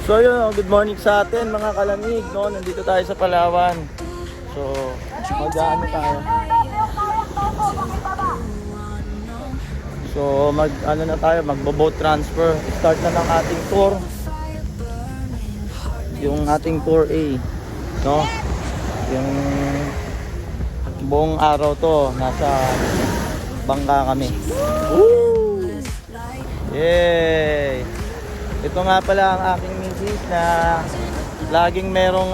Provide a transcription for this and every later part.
So yun, good morning sa atin mga kalamig, no? Nandito tayo sa Palawan. So, mag-ano tayo? So, mag-ano na tayo, magbo-boat transfer. Start na ng ating tour. Yung ating tour A, no? Yung buong araw to, nasa bangka kami. Woo! Yay! Ito nga pala ang aking misis na laging merong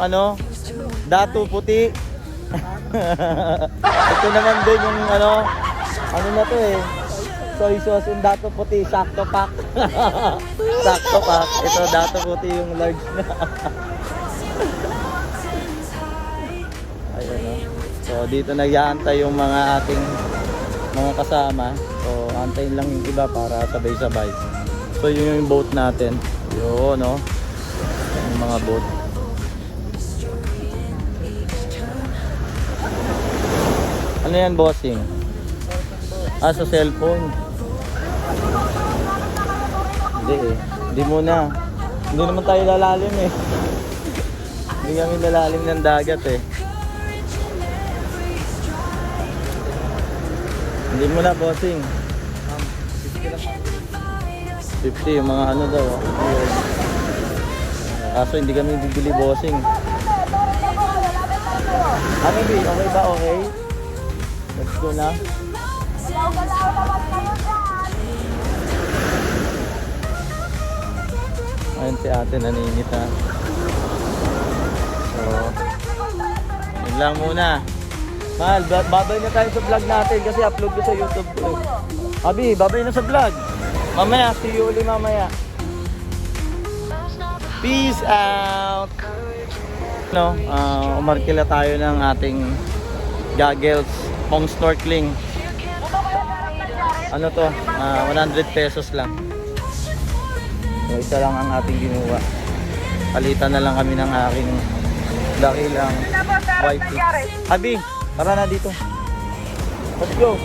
dato puti. Ito naman din yung ano na to soy sauce yung dato puti, sakto pack. Sakto pack. Ito dato puti yung large na. Ayun o. So dito nag-aantay yung mga ating mga kasama. So antayin lang yung iba para sabay-sabay. So yun yung boat natin. Yun, no? Yung mga boat. Ano yan, bossing? Ah, sa cellphone. Hindi eh. Hindi muna. Hindi naman tayo lalalim eh. Hindi kami lalalim ng dagat eh. Hindi muna, bossing. 50 yung mga daw. Kaso hindi kami bibili, bossing. Ano ba? Okay ba? Okay? Let's go na. Ayun si ate, naninit ha. So, yun lang muna. Mahal, babay na tayo sa vlog natin kasi upload ko sa YouTube ko. Abi, babay na sa vlog. Mamaya, see you ulit mamaya. Peace out! Umarkila tayo ng ating goggles, pang snorkeling. Ano to? 100 pesos lang. So, isa lang ang ating ginuha. Palitan na lang kami ng aking dakilang wifey. Abi, tara na dito. Let's go!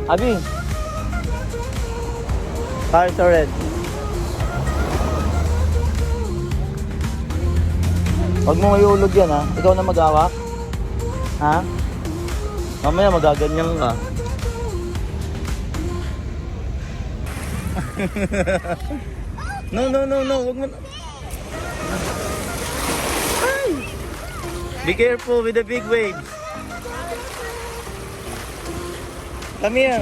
Abi! Tires are red. Huwag mo mayulog yan ha. Ikaw na mag-awak. Ha? Mamaya magaganyan ka. No. Huwag mo. Ay! Be careful with the big waves. Come here.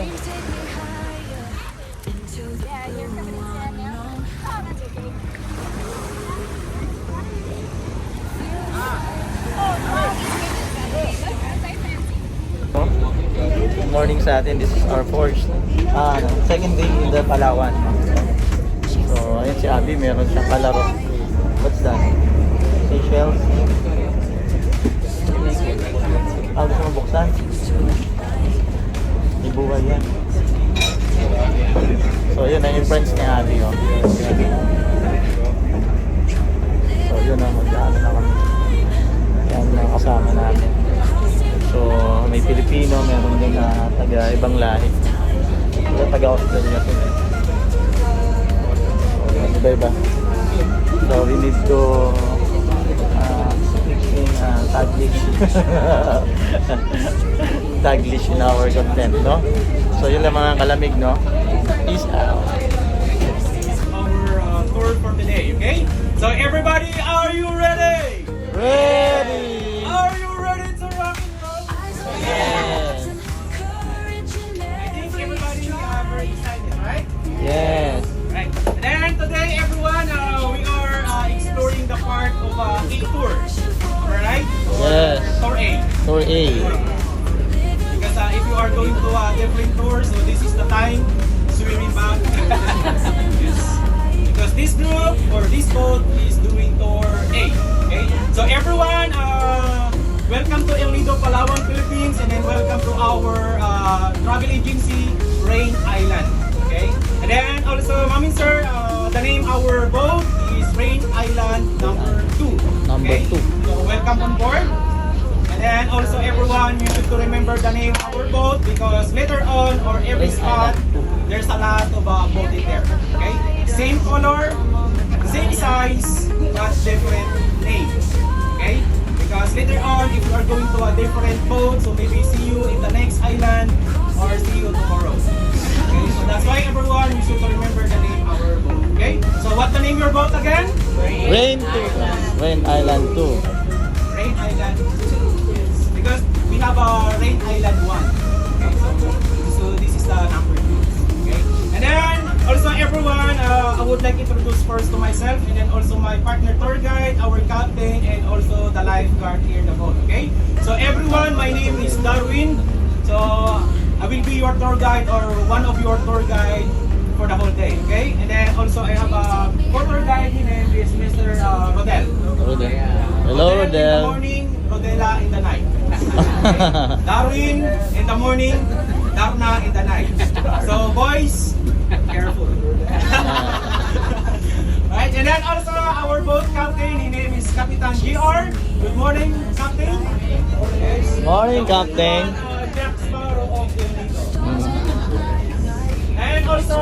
Good morning sa atin. This is our second day in the Palawan. So, ayun si Abby, meron siyang kalaro. What's that? Seashells? Gusto mo buksan? Ibuhay yan. So, yun ang yung friends ni Abby. So, yun ang mag-ano na kami. Yan ang kasama namin. So, may Pilipino, meron din na taga-ibang lahi. Ito taga-Australia sila. So, iba-iba. So, we need to speak in Taglish. Taglish in our content, no? So, yun lang mga kalamig, no? Peace out. Our tour for today, okay? So, everybody, are you ready? Ready! Are you ready to rock and roll? Yes! I think everybody very excited, right? Yes! Right. And then today, everyone, we are exploring the part of A tour. Alright? Yes! Tour A. Tour A. Because if you are going to different tours, so this is the time swimming back. Yes. Because this group or this boat is doing tour A. Okay? So everyone, welcome to El Nido, Palawan, Philippines, and then welcome to our travel agency, Rain Island. Okay? And then also, Ma'am and Sir, the name our boat is Rain Island number 2. Number 2. So welcome on board. And then also everyone, you should to remember the name of our boat because later on or every spot, there's a lot of boat in there. Okay? Same color, same going to a different boat, so maybe see you in the next island or see you tomorrow. Okay, so that's why everyone, you should remember the name of our boat. Okay, so what the name of your boat again? Rain 2. Rain Island 2. Rain Island 2. Yes, because we have a Rain Island 1. Okay, so this is the number 2. Okay, and then also everyone, I would like to introduce first to myself, and then also my partner tour guide, our captain, and also the lifeguard here in the boat. Okay, so everyone, my name is Darwin. So I will be your tour guide or one of your tour guide for the whole day. Okay, and then also I have a tour guide. His name is Mr. Rodel. Rodel. Hello, In the Rodel. morning, Rodela in the night. Okay. Darwin in the morning, Darna in the night. So boys, careful. Right, and then also our boat captain, his name is Kapitan GR. Good morning, Captain. Yes. Morning, Captain. Jack Sparrow of the Unido. And also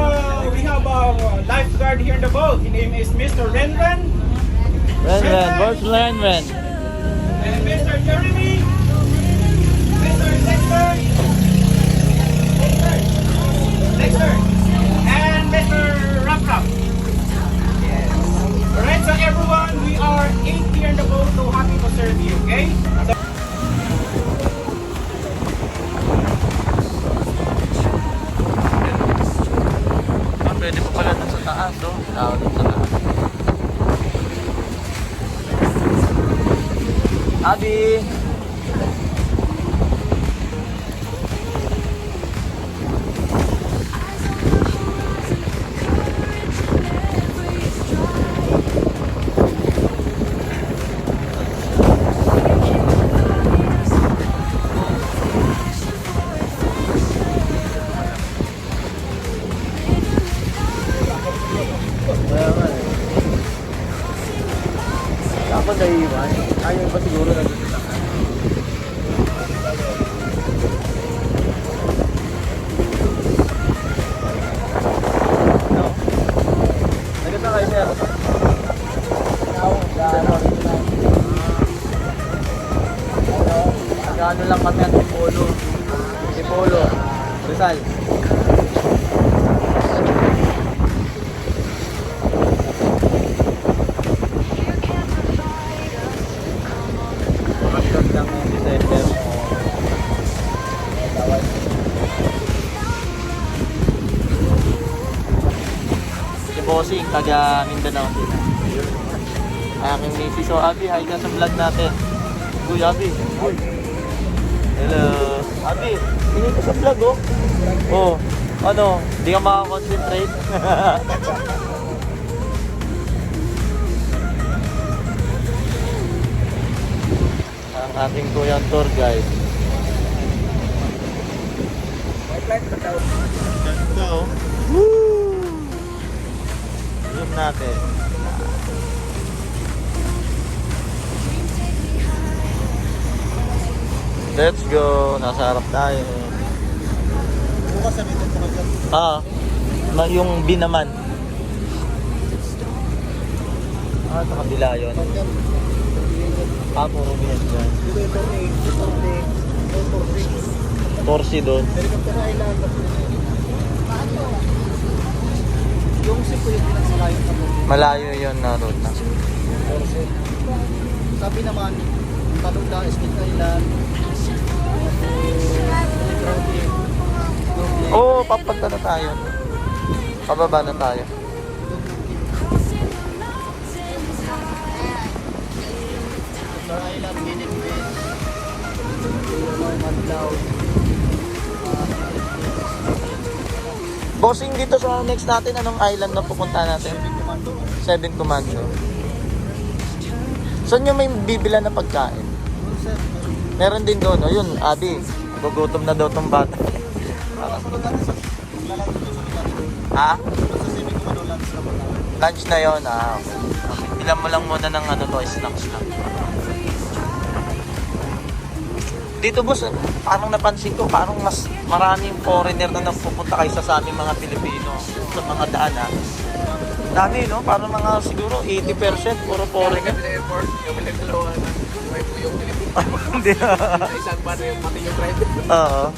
we have a lifeguard here in the boat. His name is Mr. Renren. Ren, where's Ren? And Mr. Jeremy. Mr. Dexter. And Mr. Rap. Yes. Alright, so everyone, we are 8 here in the boat, so happy to serve you, okay? So Pwede pa pala dun sa taas, oh. Tao dun sa taas. Abi! Ako naiiwan. Ayaw ba siguro na dito sa taas? No? Naganda kayo, sir? Nag-ano lang kami ang Tipolo. Tipolo. Rizal. Makasyon lang ng December. Si Bossing, taga Mindanao din. Aking misis. So, Abi, hi ka sa vlog natin. Uy, Abi. Uy. Hello. Abi, tingin ka sa vlog, oh. Oh, ano, di ka makakonsentrate. Ang ating kuyang tour guide. Ganda, oh. Woo! Zoom natin. Let's go. Nasa harap tayo. bukas sa dito ka dyan. Yung B naman. Sa kabila yun. Puro binas dyan. Torsi doon. Helicopter Island. Yung sipo yung pinagsalayo sa mo. Malayo yun na road na. Sabi naman, Talunda, Smith Island. Oo, papunta na tayo. Pababa na tayo. Island, Minute Beach. Madlaw. Bossing, dito sa next natin, anong island na pupunta natin? Seven Commando. Saan yung may bibila na pagkain? Meron din doon. O yun, Abi. Gugutom na daw tong bata. Ha? Lunch na yun. Okay. Ilan mo lang muna ng ano to, snacks lang. Dito boss, parang napansin ko, parang mas maraming foreigner na napupunta kaysa sa aming mga Pilipino sa mga daan ha. Dami no, parang mga siguro 80% puro foreigner. wife ko yung telephone. Hindi. Sa isang van yung pati yung driver. Oo.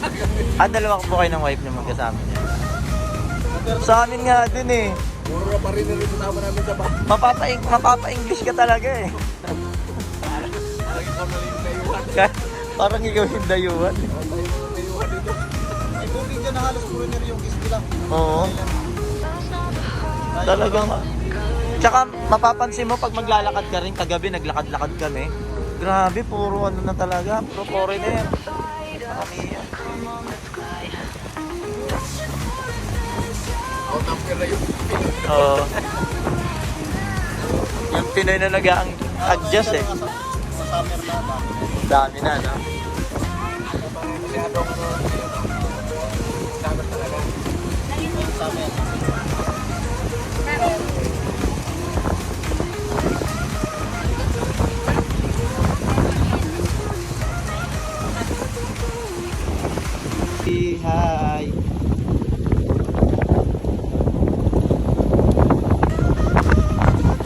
Dalawa po kayo ng wife niyo magkasama niya. Sa amin nga din eh. Puro na pa rin na rin kasama namin sa van. Mapapa-English ka talaga eh. Parang ikaw na yung layuhan. Parang ikaw yung dayuhan. Parang tayo yung layuhan dito. Ay, tubig dyan na halos puro na rin yung kiss lang. Oo. Talagang. Tsaka mapapansin mo pag maglalakad ka rin, kagabi naglakad-lakad kami. Grabe, puro ano na talaga, puro foreigner. Karamihan. Out of here na yung Oo. Yung Pinoy na nag-adjust eh. Summer na ba? Dami na, no? masyadong summer talaga. Summer. Hi!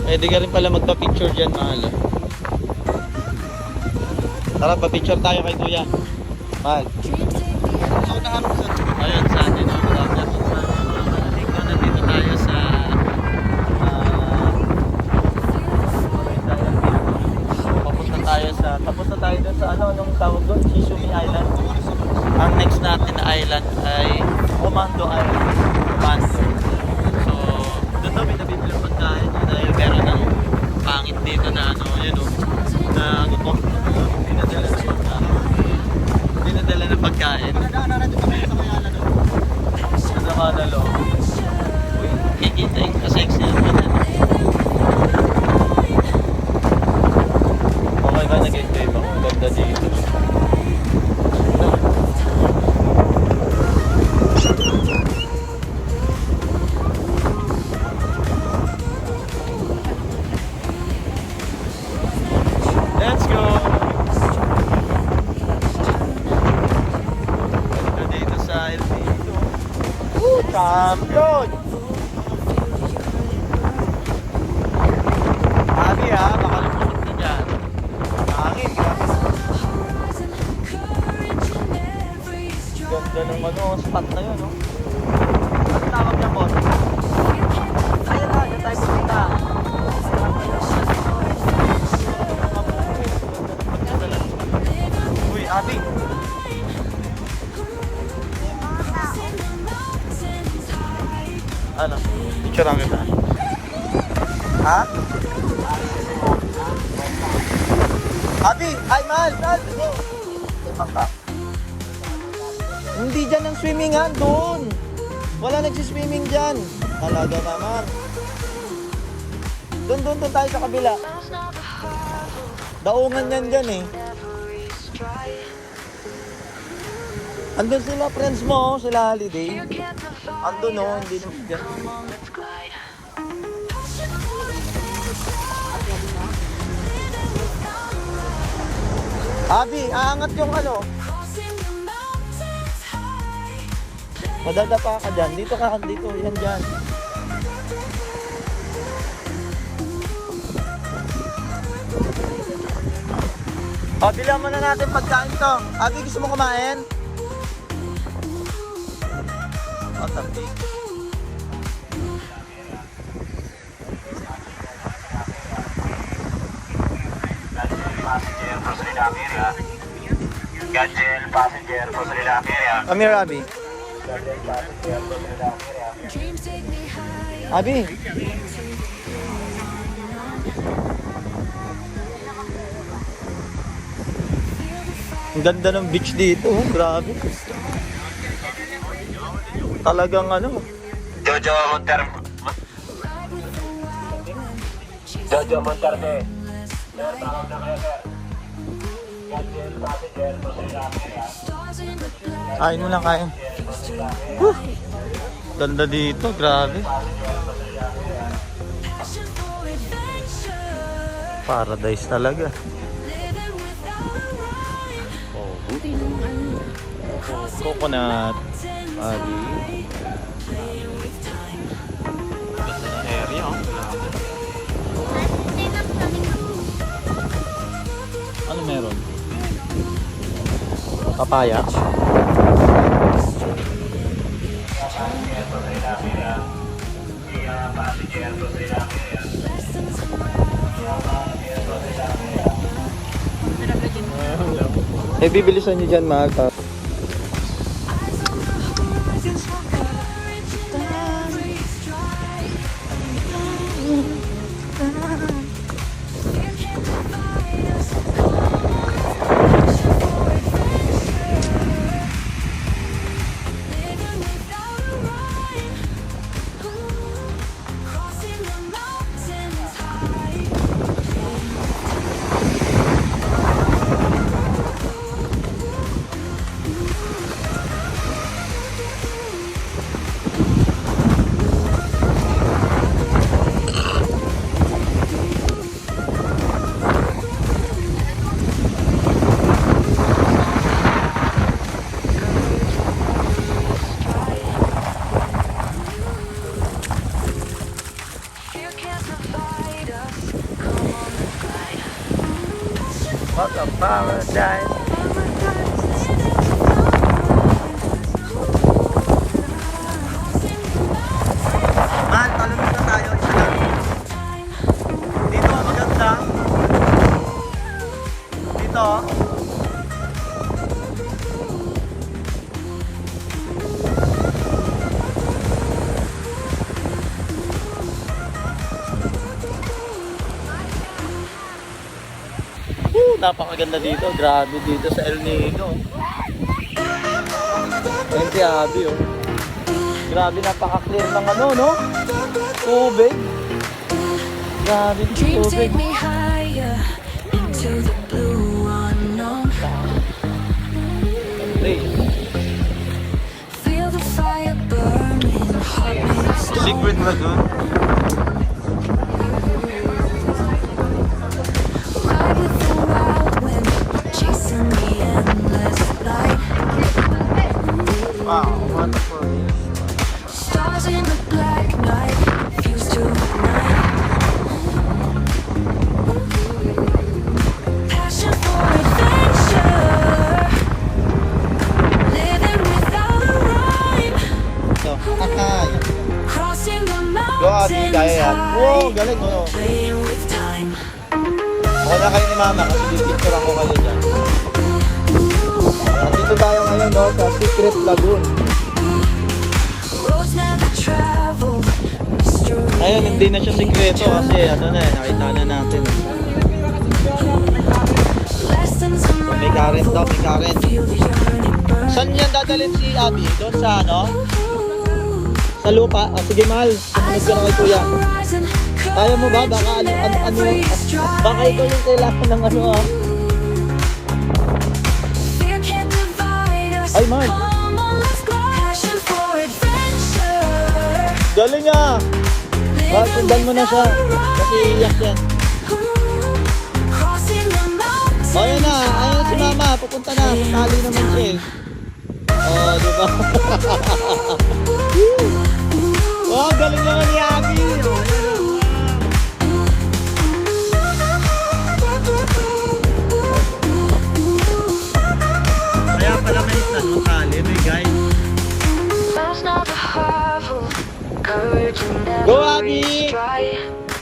Pwede ka rin pala magpa-picture dyan, mahal. Tara, pa-picture tayo kay Kuya. Mahal. Ako naharap sa Ayun, sa atin. Nandito tayo sa tapos na tayo dun sa anong tawag doon? Shizumi Island. Ang next natin na island ay Komando Island. Komando. So, doon daw may nabibili ng pagkain dahil meron ng pangit dito na ano, yun o, na dinadala ng pagkain. Dinadala ng pagkain. Nadaanan natin kami sa Mayala doon. Sa sama na loob. Uy, kikita yung ka-sexy naman yan. Okay ba? Nag-enjoy ba? Ang ganda dito. Let's go! Ganda dito sa LPO. Woo! Champion! Abi ha, baka lumusot na dyan. Hangin, grabe. Ganda ng ano, spot na yun, no? Ano tawag niya, boss? Ayun na, dyan tayo pupunta. Uy, Abi. Ano? Picture namin ba? Ha? Abi! Ay, mahal! Mahal! Hindi dyan ang swimmingan, doon! Wala nagsiswimming dyan. Talaga naman. Doon tayo sa kabila. Daungan yan dyan eh. Andun sila, friends mo, sila Holiday. Andun oh, hindi naman dyan. Abi, aangat yung ano. Madadapa ka dyan. Dito ka, dito. Yan dyan. O, bilang muna natin pagkain to. Abi, gusto mo kumain? O, tabi. Gadget passenger po sa Lila Area. Come here, Abi. Abi. Ang ganda ng beach dito. Oh. Grabe. Talagang ano. Jojo Monterde. Jojo Monterde. Sir, tawag na kayo, sir. Gadget passenger po sa Lila Area. Kain mo lang, kain. Whew. Ganda dito. Grabe. Paradise talaga. Oh. Coconut. Ali. Ganda ng area, oh. Ano meron? Papaya. Eh, bibilisan nyo dyan, mahal. What a paradise. Man, talunod na tayo. Isa lang. Dito maganda. Dito. Napakaganda dito. Grabe dito sa El Nido. Ayun si Abby, oh. Grabe, napaka-clear ng ano, no? Tubig. Grabe yung Dreams tubig. take me higher into the blue unknown. Hey, Feel the fire burning, heart beats down. Secret Lagoon. Ride with the wild wind, chasing the endless light. Wow, wonderful. Stars in the black night, fuse to ignite. Passion for adventure, living without a rhyme. So, Crossing the Go, Abby, mountains kaya yan. Wow, high, galing, no? playing with time. Ako na kayo ni Mama kasi pipicturean ko kayo dyan. Dito tayo ngayon, no, sa Secret Lagoon. Roads never traveled, mystery. Ngayon, hindi na siya sikreto kasi ano na eh, nakita na natin. Lessons May current daw, may current. feel the yearning burn. Saan yan dadalhin si Abby? Doon sa ano? Sa lupa? O sige, mahal. Sumunod ka na kay Kuya. Kaya mo ba? Baka ano? Baka ikaw yung kailangan ng ano ah. Ay, man. Galing ah! Bakit sundan mo na siya? Kasi iyak yan. O yan na, ayun si Mama. Pupunta na. Tali naman siya eh. O, di ba? Wow, galing naman ni Abby. O, yan o. Kaya pala may matali, may guide. Go, Abby!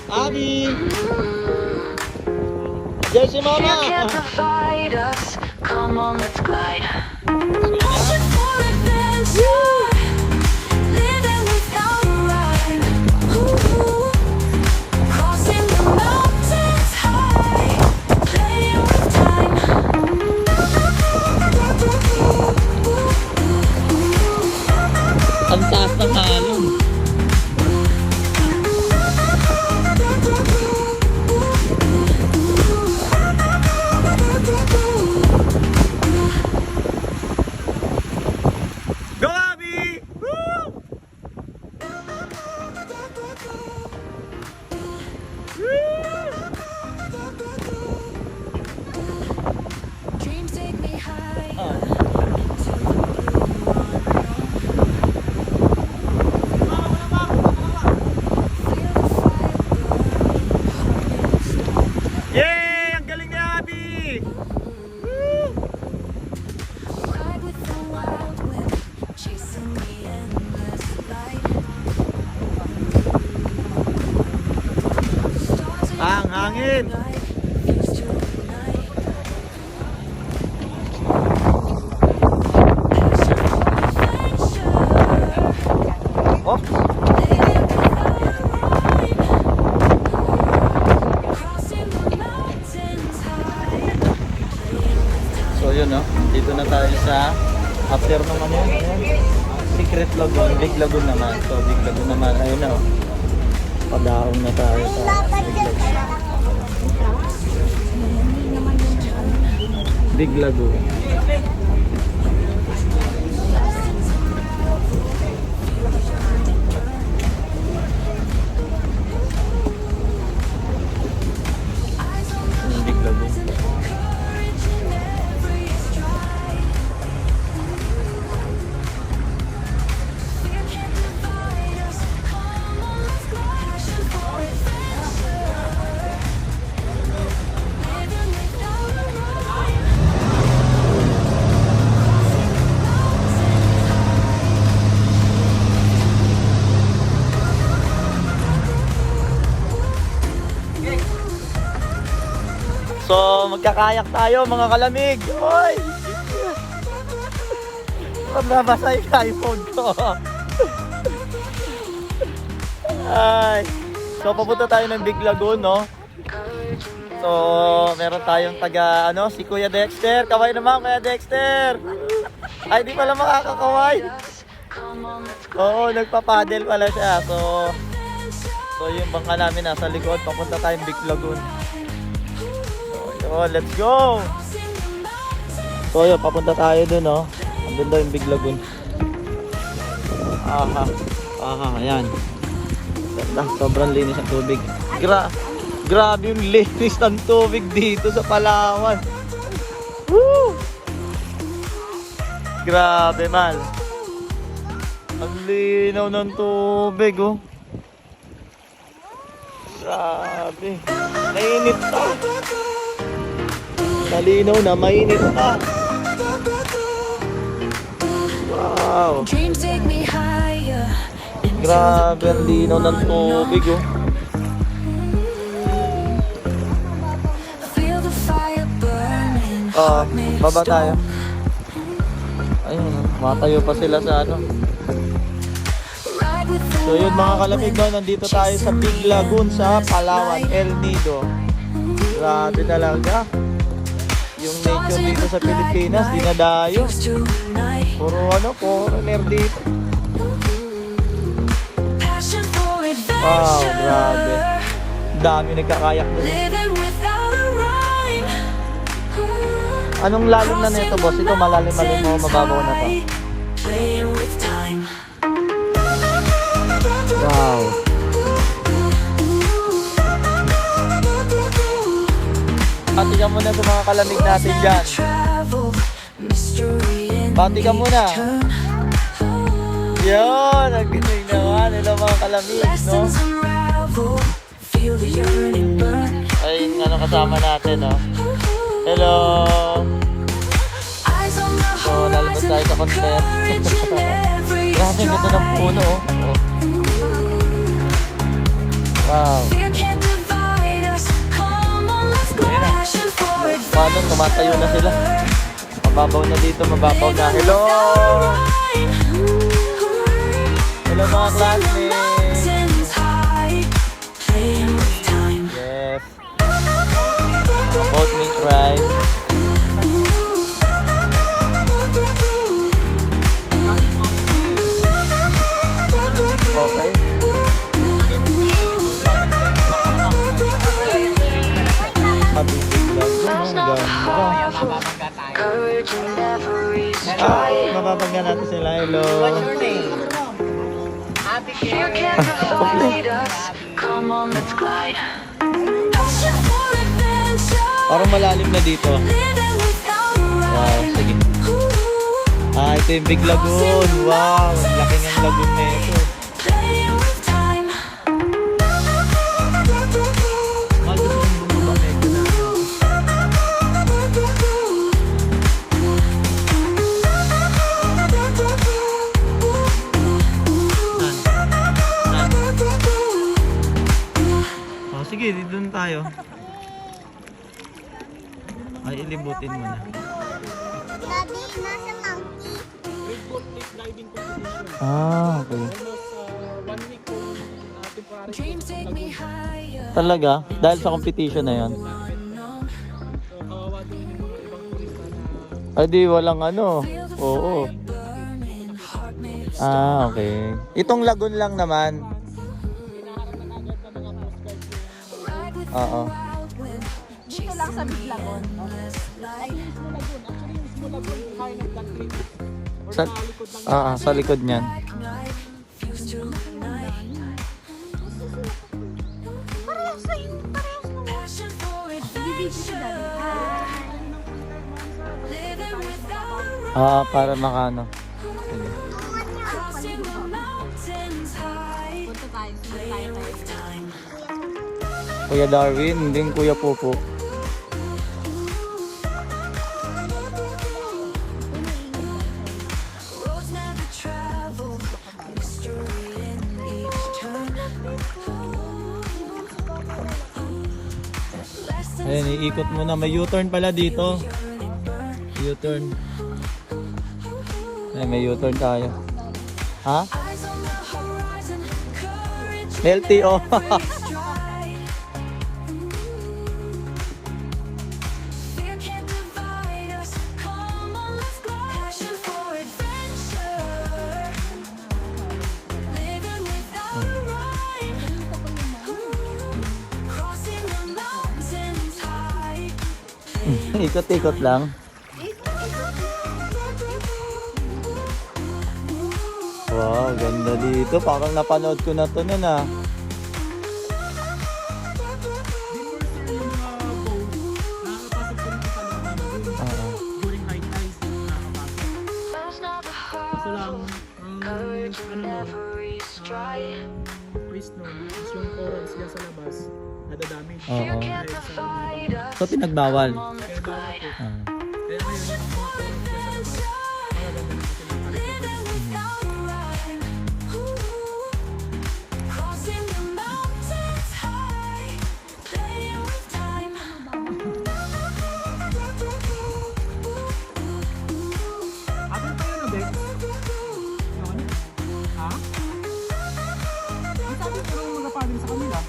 Abby! Diyan si Mama! Come on, let's glide. Ang taas ng halong. Go, Abby! hangin. Oh, so yun no, dito na tayo sa after nung ano yun, ayan. Secret Lagoon, Big Lagoon naman. So Big Lagoon naman, ayun na oh. Padaong na tayo sa Big Lagoon. Big Lagoon. So, magkakayak tayo mga kalamig. Oy! Mababasa yung iPhone ko. Ay. So, papunta tayo ng Big Lagoon, no? So, meron tayong taga, ano, si Kuya Dexter. Kaway naman, Kuya Dexter. Ay, di pala makakakaway. Oo, nagpapadel pala siya. So yung bangka namin nasa likod. Papunta tayong Big Lagoon. So, let's go! So, yun, papunta tayo dun, no? Andun daw yung Big Lagoon. Aha, ayan. Ganda, sobrang linis ng tubig. Grabe yung linis ng tubig dito sa Palawan. Woo! Grabe, mal. Ang linaw ng tubig, oh. Grabe. Mainit pa. Malinaw na, mainit pa. Wow. Dreams take me higher. Grabe, ang linaw ng tubig, oh. Feel the fire burning. Baba tayo. Ayun, matayo pa sila sa ano. Ride with the So yun mga kalamig, no, nandito tayo sa Big Lagoon sa Palawan, El Nido. Grabe talaga. Yung nature dito sa Pilipinas, dinadayo. tonight. Puro ano, foreigner dito. Passion for adventure. Wow, grabe. Dami nagkakayak doon. Living without a rhyme. Anong lalim na nito, boss? Ito malalim-malim mo, mababaw na to. Playing with time. Wow. Pati ka muna sa mga kalamig natin dyan. Travel, mystery and Pati ka muna. turn. Yun, nagising naman. Hello mga kalamig, no? Lessons unravel. Feel the yearning burn. Ay, ano kasama natin, no? Hello. Eyes on the So, lalabas horizon. tayo sa concert. Courage in every Grabe, ganda ng puno, oh. Wow. Fear can't divide us. Come on, let's go. Passion for adventure. Paano, tumatayo na sila. Mababaw na dito, mababaw na. Hello! Hello mga classmates! Mountains high. Playing with time. Yes. Boat meet ride. Okay. Mabibig lang. Ang ganda. Courage in every Mapapagyan natin sila. Hello. Fear can't divide us. Come on, let's glide. Passion for adventure. Parang malalim na dito. Living without a Wow, rhyme. sige. Ito yung Big Lagoon. Wow, ang laki ng lagoon na ito. Playing with time. Sige, dito na tayo. Ay, ilibutin mo na. Daddy, nasa monkey. Red Bull Cliff Diving Competition. Ah, okay. Almost 1 week kung temporary Dreams take me higher. Talaga? Dahil sa competition na yon. So, kawawa din yung mga ibang turista na Ay, di walang ano. Oo. Burning heart made of Ah, okay. Itong lagoon lang naman. ride with Oo. wild wind. Dito lang sa Biglagon. ay mismo lagoon. Actually, mismo lagoon behind of that cliff. Or Sa, sa likod ng sa likod niyan. Night fused to night. Parehas sa iyo, parehas na. Passion for adventure. Living without Para makano. crossing the mountains high. Punta tayo, tayo. Time. Kuya Darwin, hindi yung Kuya Pupo. Roads never traveled. Mystery in each turn. Lessons Ayun, iikot mo na. May U-turn pala dito. U-turn. Ay, may U-turn tayo. Ha? eyes on the horizon. Courage LTO. is dry. Fear can't divide us. Come on, let's go. Passion for adventure. Living without rhyme. Crossing the mountains high. Ikot-ikot lang. Wow, ganda dito. Parang napanood ko na to nun ah. yung mga boat, nakakapasok po rin sa loob ng lagoon. During high tides, nakakapasok. Kaso lang, twist nun, is yung corals dyan sa labas, nadadamage. Oo. Dahil sa So, pinagbawal. kaya bawal po. Ah. Kaya ngayon, yung mga corals dyan sa labas, magaganda na sila makarecover. Crossing the mountains high. Playing with time. Atin pa yun, Bex? Yun? Ha? Ang sabi ko lang magapaling sa kanila.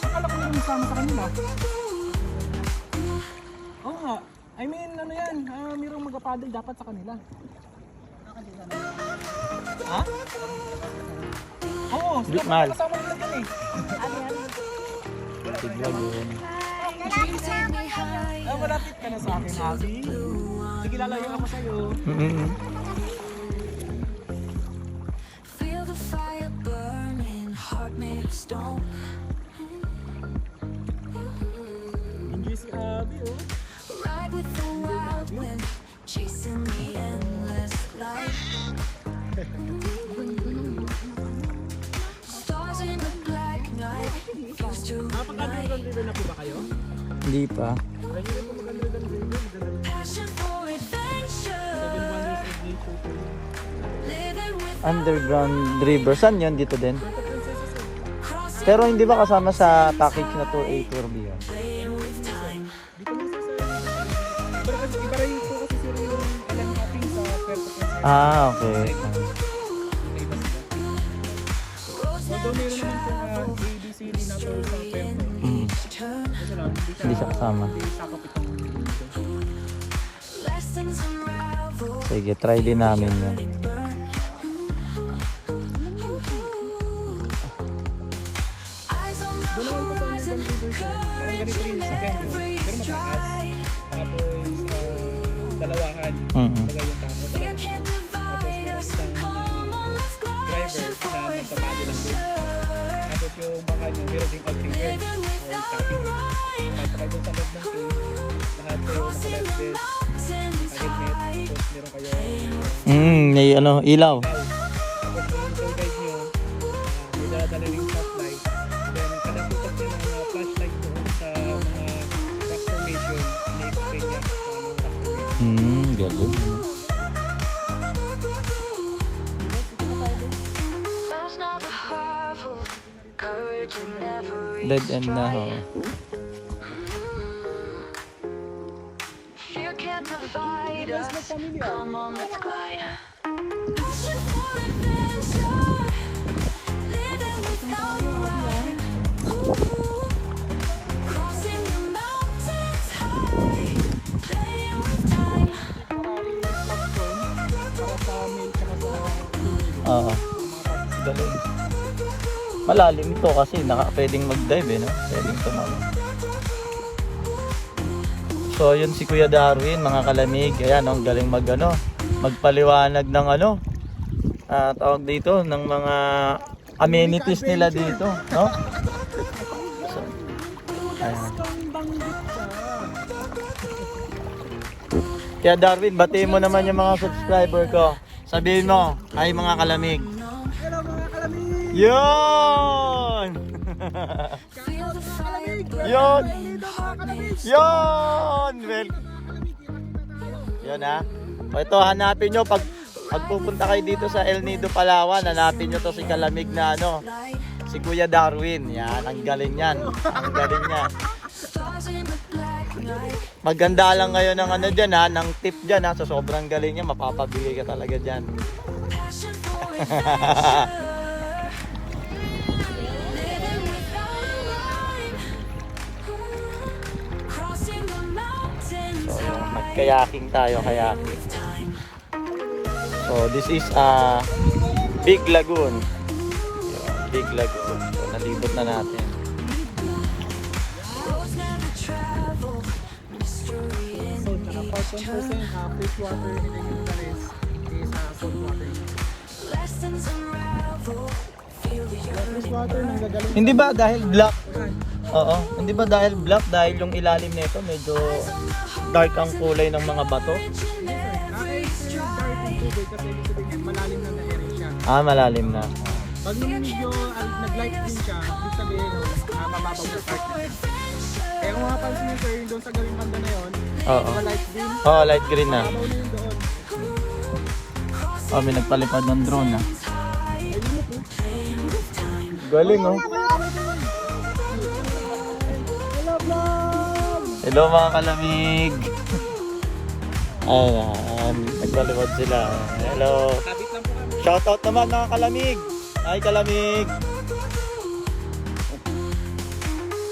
Akala ko lang sama sa kanila. Oo nga. I mean, ano yan? Mayroong magapaddle dapat sa kanila. Ha? Oo, sila Mahal. kasama nila dyan eh. Tignan yun. Dreams take me high. Malapit ka na sa akin, Abby. Sige, lalayo ako sa'yo. Mm-mm. Feel the fire burning, heart made of stone. Enjoy si Abby, oh. Ride with the wild wind, chasing the endless light. Stars in the black night, fused to Napaka-Underground River na po ba kayo? Hindi pa. Ayun rin po mag-Underground River. Maganda passion for 7 adventure. wonders of nature po. Living with Underground River. Saan yun? Dito din? Santa Princess eh. crossing, Pero hindi ba kasama sa package na Tour A, Tour B yun? playing with time. Dito na sa pero kasi iba rin po kasi sila yung alam natin sa Puerto Princesa. Ah, okay. Iba sila. Roads Although never meron naman traveled, pong ABCD na tour sa Puerto. Mm. turn. Kasi lang, Hindi siya kasama. Hindi sakop itong dito. Lessons unravel. Sige, try din namin yun. Eyes on the horizon, courage in every stride. Tapos, dalawahan. Mm-mm. Bagay yung tao. Fear can't divide us. Come on, let's go. Driver na magpapali lang din. Tapos yung baka nyo, meron ding outrigger Living or without cutting. rhyme. Pagkakay doon sa loob ng cave, lahat kayo Crossing naka-left the vest, mountains naka-helmet, high. tapos meron kayo May ilaw. tapos yung tour guide nyo, may dala-dala rin flashlight. Then, kada tutok nyo ng flashlight doon sa mga rock formation, na-explain niya kung anong rock formation. Galing. Love's not powerful, courage in every Dead end na ho. stride. lead us. Come on, let's glide. Passion for adventure, living without rhyme. Ooh, crossing the mountains high, playing with time. Oo. Galing. Malalim ito kasi pwedeng mag-dive no? Pwedeng tumama. So yun si Kuya Darwin, mga kalamig. Ayan, ang galing magpaliwanag ng tawag dito, ng mga amenities nila dito, no? So, ayan. Kaya Darwin, batiin mo naman yung mga subscriber ko. Sabihin mo, ay mga kalamig. Hello mga kalamig! Yun! Yun! Yun! Well, yun ha. O ito, hanapin nyo pag pupunta kayo dito sa El Nido, Palawan, hanapin nyo to si kalamig na si Kuya Darwin. Yan, ang galing yan. Ang galing yan. Maganda lang ngayon ng dyan ha, ng tip dyan ha. So sobrang galing niya, mapapabigay ka talaga dyan. So mag-kayaking tayo, kayaking. So this is Big Lagoon. Big Lagoon. So nalibot na natin. Fresh water and then yung rest is salt water. Fresh water nang gagaling. Hindi ba dahil black? Oo. Hindi ba dahil black? Dahil yung ilalim nito medyo dark ang kulay ng mga bato? Dark yung tubig kasi ibig sabihin malalim na area siya. Ah, malalim na. Pag medyo nag-light green siya, ibig sabihin mababaw na part na. Kaya kung makapansin nyo sir, yung doon sa gawing banda na yun, Oo. light green, Oh, light green na. mababaw na yun doon. Oh, may nagpalipad ng drone na. Galing oh. Hello mga kalamig. Ayan, nagpalipad sila. Hello. Kabit lang po kami. Shoutout naman mga kalamig. Ay kalamig.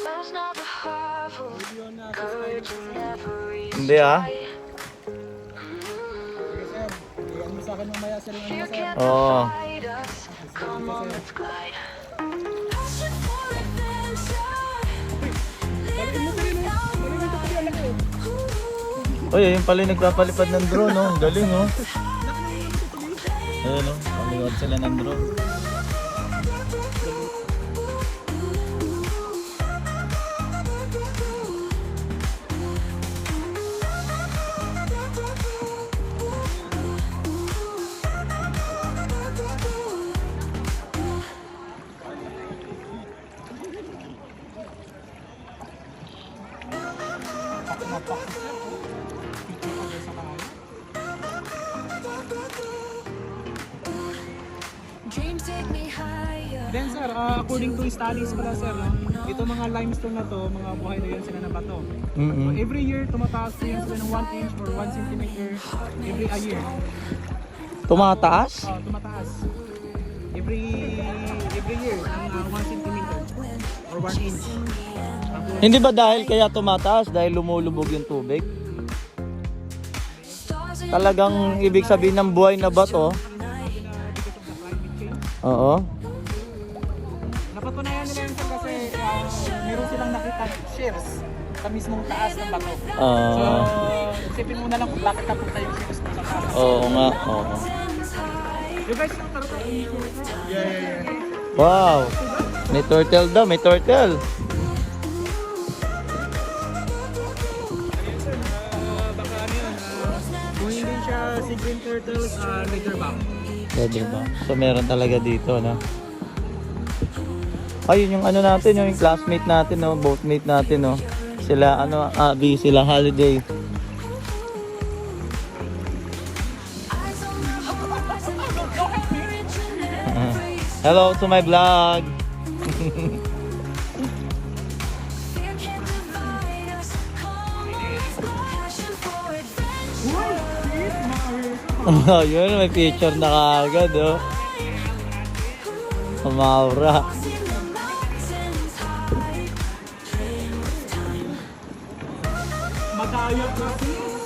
Love's not the harmful, courage is never easy. Hindi ah. Sige sir, iyan mo sa akin mamaya sir yung You ano sir. can't Oo. divide us. Come on, let's glide. Passion for adventure, living without rhyme. Oy, ayun pala yung nagpapalipad ng drone oh. Ang galing oh. Ayun oh, palipad sila ng drone. Dreams take me higher. Then sir, according to studies pala sir, no? Ito mga limestone na to, mga buhay na yan sila na bato. Mm-mm. Every year, tumataas po yan sila ng 1 inch or 1 centimeter every a year. Tumataas? Tumataas. Every year, ng 1 centimeter or 1 inch. Hindi ba dahil kaya tumataas? Dahil lumulubog yung tubig? Talagang ibig sabihin ng buhay na bato? Oo. Napatunayan nila yun sir kasi meron silang nakita shears sa mismong taas ng bato. So, isipin mo na lang kung bakit napunta yung shears mo sa taas. Oo nga. Oo. You guys, taro tayo. Yeah. Wow! May turtle daw, may turtle. Baka ano yun, kung hindi siya sea green turtles, leatherback. Pwede ba? So meron talaga dito, no? Ayun yung ano natin, yung classmate natin, no? Boatmate natin, no? Sila, Abby, sila Holiday. Hello to my vlog! Fear can't divide us. Passion for adventure, Yun, may picture na kaagad, oh. Umaura. Matayap na sis.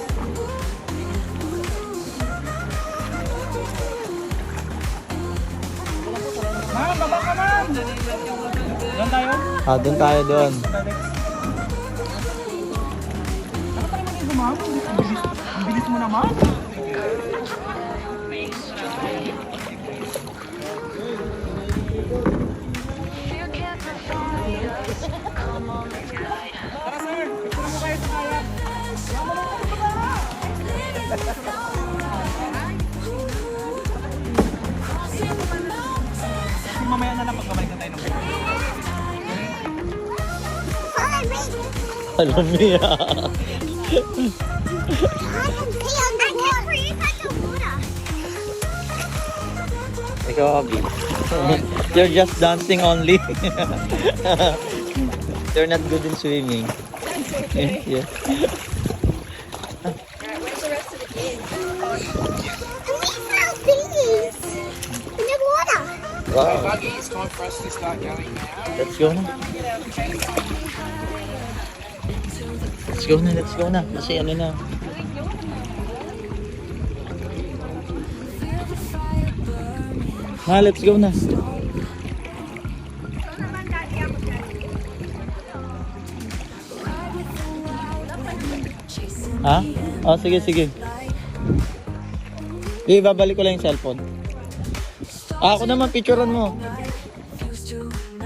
Ma'am, baba ka ma'am. Doon tayo? Doon tayo doon. Ano tayo manigo ma'am? Ang bilis mo naman. Tara sir, picture mo kayo sa kaya. Mamaya na lang pagkabalik na tayo ng video. Hi, wait. Alam niya. I can't breathe. That's a Buddha. Ikaw, Abi. You're just dancing only. You're not good in swimming. Yeah. We found things in the water. Wow. Buggy, it's time for us to start going now. Let's go na. Let's go na. Kasi ano na. Let's go na. Ha? Oh, sige, sige. Babalik ko lang yung cellphone. Ako naman, picturean mo.